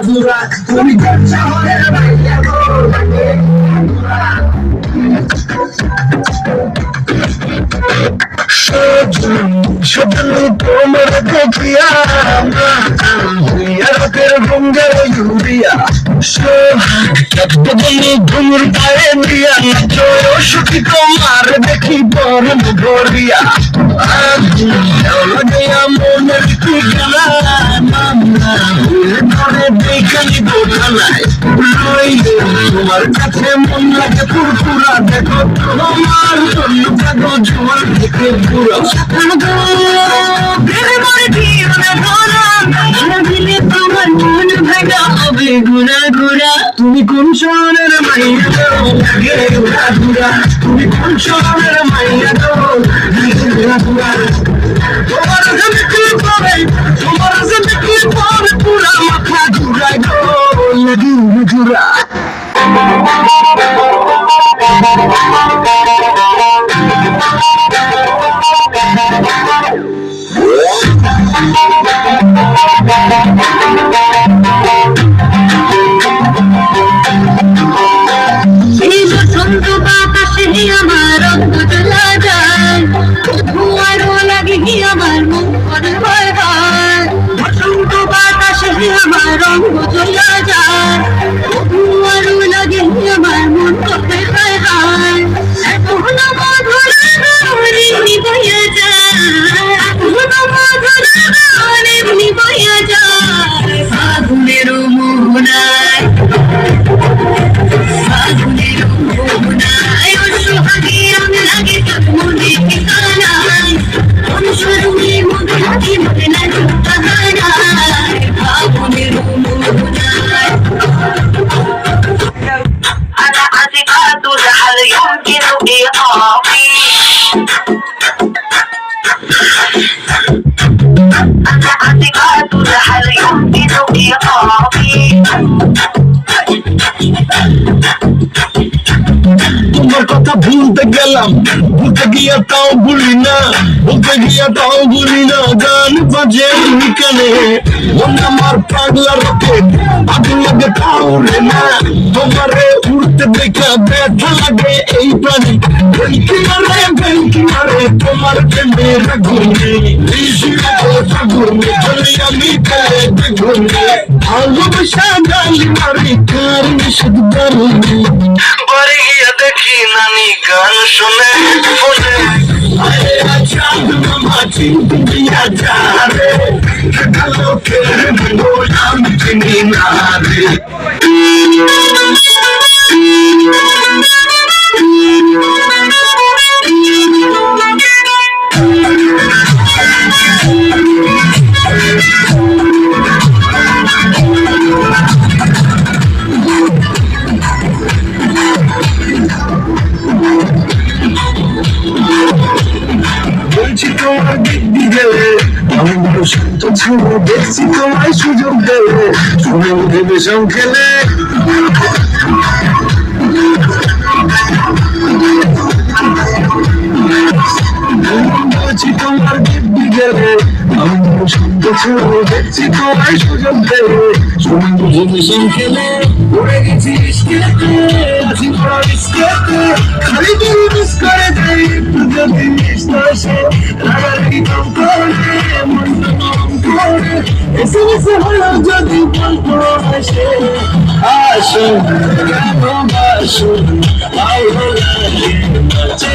তুমি শহরের মাইয়া গো সজনী তোমার দেখিয়া রাতের গঙ্গার ইউরিয়া ঘুমুর পায়ে দিয়া সখী তোমার দেখি পরম ভরিয়া মনের ঠিকানা ধরে দেখানি বোঝানায় তোমার কাছে মন লাগে পুরপুরা দেখো তোমার জন্য কাগজ জোয়ার থেকে পুরো তুমি কোন শহরের মাইয়া তুমি কোন শহরের মাইয়া তোমার পুরা মাথা ঘুরাই গো ঘুরা আমার চলা যায় ধোঁয়ারও লাগে আমার মন করে ভয় ভয় বসন্ত বাতাসে আমার রঙ চলা যায় ধোঁয়ারও লাগে আমার মন করে ভয় ভয় এখন মধুর ঋণী বইয়া যায় এখন মধুর ঋণী বইয়া যায় ফাগুনের মোহনায় ফাগুনের মোহনায় সোহাগে রঙ লাগে মনে ঠিকানায় অনুসরণে মনে লাগে মনে লাগে বাহানায় ফাগুনের মোহনায় أنا أعتقد هل يمكن إيقافي أنا أعتقد هل يمكن إيقافي তোমার কথা ভুলতে গেলাম ভুলতে গিয়া তাও ভুলি না বলতে গিয়া তাও ভুলি না গান বাজে কানে মন আমার পাগলা রকেট আগুন লাগে কাউরে না তোমারে উড়তে দেখা ব্যথা লাগে এই প্রাণী বেলকি মারে তোমার প্রেমে রাগুনে চলি আমি ঘুরে ভালোবাসা গালি মারি কার নিষেধ বারুনি বাড়ি গিয়া দেখি নানি গান শুনে ফোনে চাঁদ মামা চিন্তি দিয়া যা রে লোকের গোলাম চিনি না রে বলছি তোমার দিদি গেলে আমি বড় শান্ত ছিল দেখছি তোমায় সুযোগ দেবে সুযোগ দেবে সব খেলে বলছি তোমার দিদি গেলে আমি বড় শান্ত ছিল দেখছি তোমায় সুযোগ দেবে সুযোগ দেবে সব খেলে উড়ে গেছি রিস্কেতে আছি বড় রিস্কেতে খালি তুমি মিস করে দেয় যদি মিস আসে রাগারাগি কম করে মনটা নরম করে এসে এসে হলো যদি বলতো আসে আসো কেন বাসো ভালো লাগে নাচে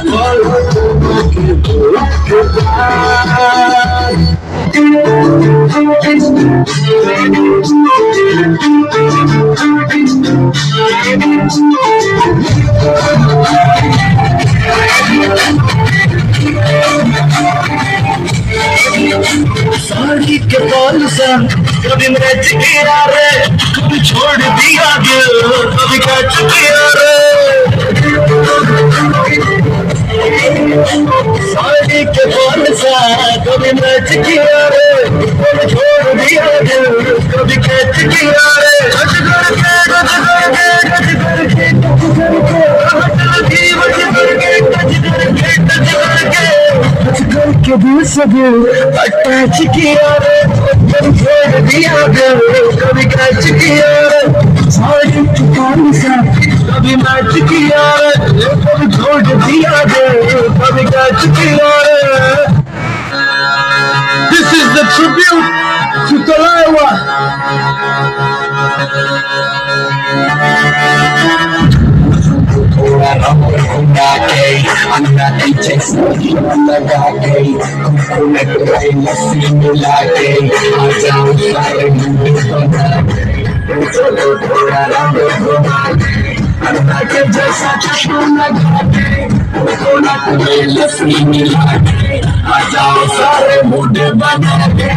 আমার তোমাকে বলতে পারি साड़ी के बाल सा कभी मैच किया रे कभी छोड़ दिया दिल कभी कैच किया रे साड़ी के बाल सा कभी मैच किया रे कभी छोड़ दिया दिल कभी कैच किया रे गज करके गज करके गज करके गज करके गज करके गज करके के दिल से दिल अटैच किया रे तुम छोड़ दिया दिल कभी कैच किया रे सारी चुकानी सा कभी मैच किया रे कभी छोड़ दिया दिल कभी कैच किया रे. This is the tribute to Talaiwa. सारे मुझे बना के